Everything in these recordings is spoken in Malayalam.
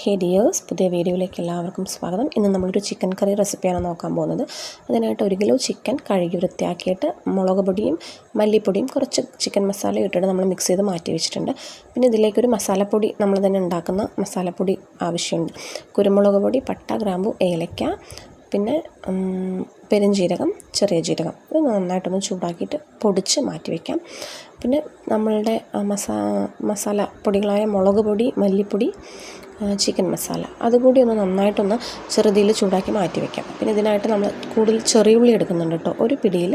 ഹേ ഡിയേഴ്സ്, പുതിയ വീഡിയോയിലേക്ക് എല്ലാവർക്കും സ്വാഗതം. ഇന്ന് നമ്മളൊരു ചിക്കൻ കറി റെസിപ്പിയാണ് നോക്കാൻ പോകുന്നത്. അതിനായിട്ട് 1 കിലോ ചിക്കൻ കഴുകി വൃത്തിയാക്കിയിട്ട് മുളക് പൊടിയും മല്ലിപ്പൊടിയും കുറച്ച് ചിക്കൻ മസാല ഇട്ടിട്ട് നമ്മൾ മിക്സ് ചെയ്ത് മാറ്റി വെച്ചിട്ടുണ്ട്. പിന്നെ ഇതിലേക്കൊരു മസാലപ്പൊടി നമ്മൾ തന്നെ ഉണ്ടാക്കുന്ന മസാലപ്പൊടി ആവശ്യമുണ്ട്. കുരുമുളക് പൊടി, പട്ട, ഗ്രാമ്പു, ഏലക്ക, പിന്നെ പെരുംജീരകം, ചെറിയ ജീരകം. ഇത് നന്നായിട്ടൊന്ന് ചൂടാക്കിയിട്ട് പൊടിച്ച് മാറ്റി വയ്ക്കാം. പിന്നെ നമ്മളുടെ മസാല പൊടികളായ മുളക് പൊടി, മല്ലിപ്പൊടി, ചിക്കൻ മസാല അതുകൂടി ഒന്ന് നന്നായിട്ടൊന്ന് ചെറുതിയിൽ ചൂടാക്കി മാറ്റി വയ്ക്കാം. പിന്നെ ഇതിനായിട്ട് നമ്മൾ കൂടുതൽ ചെറിയുള്ളി എടുക്കുന്നുണ്ട് കേട്ടോ. ഒരു പിടിയിൽ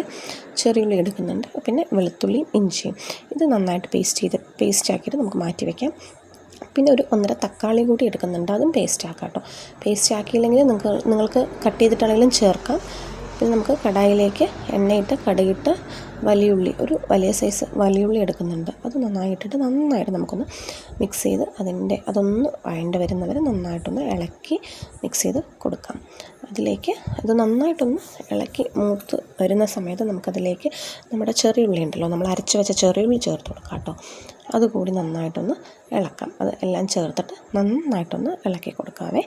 ചെറിയുള്ളി എടുക്കുന്നുണ്ട്. പിന്നെ വെളുത്തുള്ളിയും ഇഞ്ചിയും ഇത് നന്നായിട്ട് പേസ്റ്റ് ആക്കിയിട്ട് നമുക്ക് മാറ്റി വയ്ക്കാം. പിന്നെ ഒരു 1.5 തക്കാളി കൂടി എടുക്കുന്നുണ്ട്. അതും പേസ്റ്റ് ആക്കാം കേട്ടോ. പേസ്റ്റ് ആക്കിയില്ലെങ്കിൽ നിങ്ങൾക്ക് കട്ട് ചെയ്തിട്ടാണെങ്കിലും ചേർക്കാം. പിന്നെ നമുക്ക് കടായിലേക്ക് എണ്ണയിട്ട് കടുകിട്ട് ഒരു വലിയ സൈസ് വലിയുള്ളി എടുക്കുന്നുണ്ട്. അത് നന്നായിട്ട് നമുക്കൊന്ന് മിക്സ് ചെയ്ത് അതൊന്ന് വഴണ്ട് വരുന്നവരെ നന്നായിട്ടൊന്ന് ഇളക്കി മിക്സ് ചെയ്ത് കൊടുക്കാം. അതിലേക്ക് അത് നന്നായിട്ടൊന്ന് ഇളക്കി മൂത്ത് വരുന്ന സമയത്ത് നമുക്കതിലേക്ക് നമ്മുടെ ചെറിയുള്ളി ഉണ്ടല്ലോ, നമ്മൾ അരച്ച് വെച്ച ചെറിയുള്ളി ചേർത്ത് കൊടുക്കാം കേട്ടോ. അതുകൂടി നന്നായിട്ടൊന്ന് ഇളക്കാം. അത് എല്ലാം ചേർത്തിട്ട് നന്നായിട്ടൊന്ന് ഇളക്കി കൊടുക്കാവേ.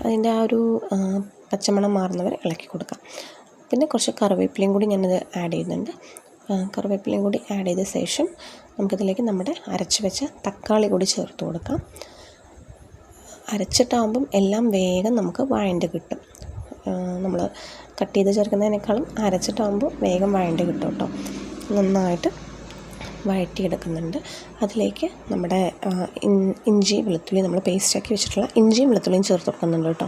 അതിൻ്റെ ആ ഒരു പച്ചമണം മാറുന്നവരെ ഇളക്കി കൊടുക്കാം. പിന്നെ കുറച്ച് കറിവേപ്പിലയും കൂടി ഞാനത് ആഡ് ചെയ്യുന്നുണ്ട്. കറിവേപ്പിലയും കൂടി ആഡ് ചെയ്ത ശേഷം നമുക്കിതിലേക്ക് നമ്മുടെ അരച്ച് വെച്ച തക്കാളി കൂടി ചേർത്ത് കൊടുക്കാം. അരച്ചിട്ടാകുമ്പം എല്ലാം വേഗം നമുക്ക് വഴണ്ട് കിട്ടും. നമ്മൾ കട്ട് ചെയ്ത് ചേർക്കുന്നതിനേക്കാളും അരച്ചിട്ടാകുമ്പോൾ വേഗം വഴണ്ട് കിട്ടും കേട്ടോ. നന്നായിട്ട് വഴറ്റിയെടുക്കുന്നുണ്ട്. അതിലേക്ക് നമ്മുടെ ഇഞ്ചി വെളുത്തുള്ളി നമ്മൾ പേസ്റ്റാക്കി വെച്ചിട്ടുള്ള ഇഞ്ചിയും വെളുത്തുള്ളിയും ചേർത്ത് കൊടുക്കുന്നുണ്ട് കേട്ടോ.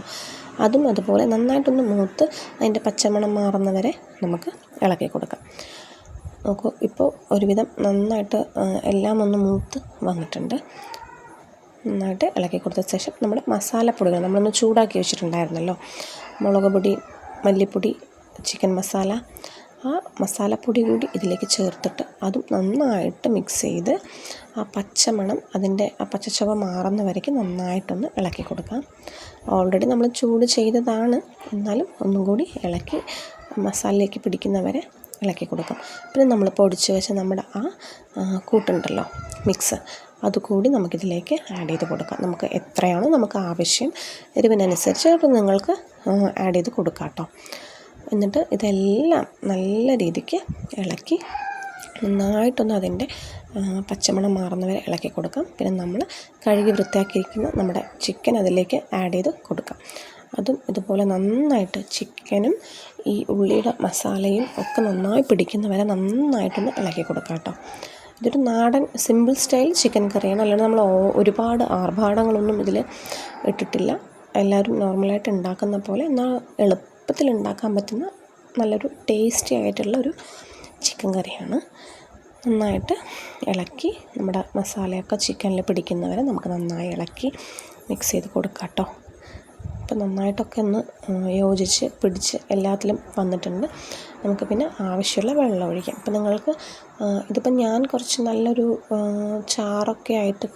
അതും അതുപോലെ നന്നായിട്ടൊന്ന് മൂത്ത് അതിൻ്റെ പച്ചമണം മാറുന്നവരെ നമുക്ക് ഇളക്കി കൊടുക്കാം. നോക്കൂ, ഇപ്പോൾ ഒരുവിധം നന്നായിട്ട് എല്ലാം ഒന്ന് മൂത്ത് വന്നിട്ടുണ്ട്. നന്നായിട്ട് ഇളക്കി കൊടുത്ത ശേഷം നമ്മുടെ മസാലപ്പൊടികൾ നമ്മളൊന്ന് ചൂടാക്കി വെച്ചിട്ടുണ്ടായിരുന്നല്ലോ, മുളക് പൊടി, മല്ലിപ്പൊടി, ചിക്കൻ മസാല, ആ മസാലപ്പൊടി കൂടി ഇതിലേക്ക് ചേർത്തിട്ട് അതും നന്നായിട്ട് മിക്സ് ചെയ്ത് ആ പച്ചമണം അതിൻ്റെ ആ പച്ചച്ചുവ മാറുന്ന വരയ്ക്ക് നന്നായിട്ടൊന്ന് ഇളക്കി കൊടുക്കാം. ഓൾറെഡി നമ്മൾ ചൂട് ചെയ്തതാണ്, എന്നാലും ഒന്നും കൂടി ഇളക്കി മസാലയിലേക്ക് പിടിക്കുന്നവരെ ഇളക്കി കൊടുക്കാം. പിന്നെ നമ്മൾ പൊടിച്ച് വെച്ച നമ്മുടെ ആ കൂട്ടുണ്ടല്ലോ, മിക്സ്, അതുകൂടി നമുക്കിതിലേക്ക് ആഡ് ചെയ്ത് കൊടുക്കാം. നമുക്ക് എത്രയാണോ നമുക്ക് ആവശ്യം എരിവിനനുസരിച്ച് നിങ്ങൾക്ക് ആഡ് ചെയ്ത് കൊടുക്കാം കേട്ടോ. എന്നിട്ട് ഇതെല്ലാം നല്ല രീതിക്ക് ഇളക്കി നന്നായിട്ടൊന്ന് അതിൻ്റെ പച്ചമണം മാറുന്നവരെ ഇളക്കി കൊടുക്കാം. പിന്നെ നമ്മൾ കഴുകി വൃത്തിയാക്കിയിരിക്കുന്ന നമ്മുടെ ചിക്കൻ അതിലേക്ക് ആഡ് ചെയ്ത് കൊടുക്കാം. അതും ഇതുപോലെ നന്നായിട്ട് ചിക്കനും ഈ ഉള്ളിയുടെ മസാലയും ഒക്കെ നന്നായി പിടിക്കുന്നവരെ നന്നായിട്ടൊന്ന് ഇളക്കി കൊടുക്കാം കേട്ടോ. ഇതൊരു നാടൻ സിമ്പിൾ സ്റ്റൈൽ ചിക്കൻ കറിയാണ്. അല്ലാണ്ട് നമ്മൾ ഒരുപാട് ആർഭാടങ്ങളൊന്നും ഇതിൽ ഇട്ടിട്ടില്ല. എല്ലാവരും നോർമലായിട്ട് ഉണ്ടാക്കുന്ന പോലെ, എന്നാൽ എളുപ്പത്തിൽ ഉണ്ടാക്കാൻ പറ്റുന്ന നല്ലൊരു ടേസ്റ്റി ആയിട്ടുള്ളൊരു ചിക്കൻ കറിയാണ്. നന്നായിട്ട് ഇളക്കി നമ്മുടെ മസാലയൊക്കെ ചിക്കനിൽ പിടിക്കുന്നവരെ നമുക്ക് നന്നായി ഇളക്കി മിക്സ് ചെയ്ത് കൊടുക്കാം കേട്ടോ. അപ്പോൾ നന്നായിട്ടൊക്കെ ഒന്ന് യോജിച്ച് പിടിച്ച് എല്ലാത്തിലും വന്നിട്ടുണ്ട്. നമുക്ക് പിന്നെ ആവശ്യമുള്ള വെള്ളം ഒഴിക്കാം. അപ്പോൾ നിങ്ങൾക്ക് ഇതിപ്പോൾ ഞാൻ കുറച്ച് നല്ലൊരു ചാറൊക്കെ ആയിട്ട്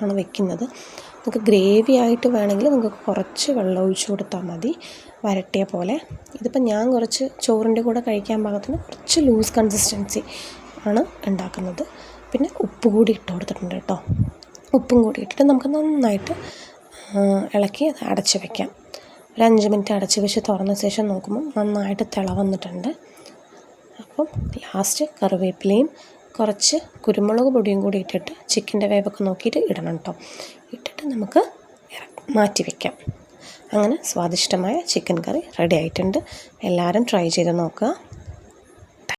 ആണ് വെക്കുന്നത്. നിങ്ങൾക്ക് ഗ്രേവി ആയിട്ട് വേണമെങ്കിൽ നിങ്ങൾക്ക് കുറച്ച് വെള്ളം ഒഴിച്ച് കൊടുത്താൽ മതി, വരട്ടിയ പോലെ. ഇതിപ്പോൾ ഞാൻ കുറച്ച് ചോറിൻ്റെ കൂടെ കഴിക്കാൻ പാകത്തിന് കുറച്ച് ലൂസ് കൺസിസ്റ്റൻസി ആണ് ഉണ്ടാക്കുന്നത്. പിന്നെ ഉപ്പ് കൂടി ഇട്ട് കൊടുത്തിട്ടുണ്ട് കേട്ടോ. ഉപ്പും കൂടി ഇട്ടിട്ട് നമുക്ക് നന്നായിട്ട് ഇളക്കി അത് അടച്ച് വയ്ക്കാം. ഒരു 5 മിനിറ്റ് അടച്ച് വെച്ച് തുറന്ന ശേഷം നോക്കുമ്പോൾ നന്നായിട്ട് വന്നിട്ടുണ്ട്. അപ്പം ലാസ്റ്റ് കറിവേപ്പിലയും കുറച്ച് കുരുമുളക് പൊടിയും കൂടി ഇട്ടിട്ട് ചിക്കൻ്റെ വേവൊക്കെ നോക്കിയിട്ട് ഇടണം കേട്ടോ. ഇട്ടിട്ട് നമുക്ക് മാറ്റി വയ്ക്കാം. അങ്ങനെ സ്വാദിഷ്ടമായ ചിക്കൻ കറി റെഡി ആയിട്ടുണ്ട്. എല്ലാവരും ട്രൈ ചെയ്ത് നോക്കുക.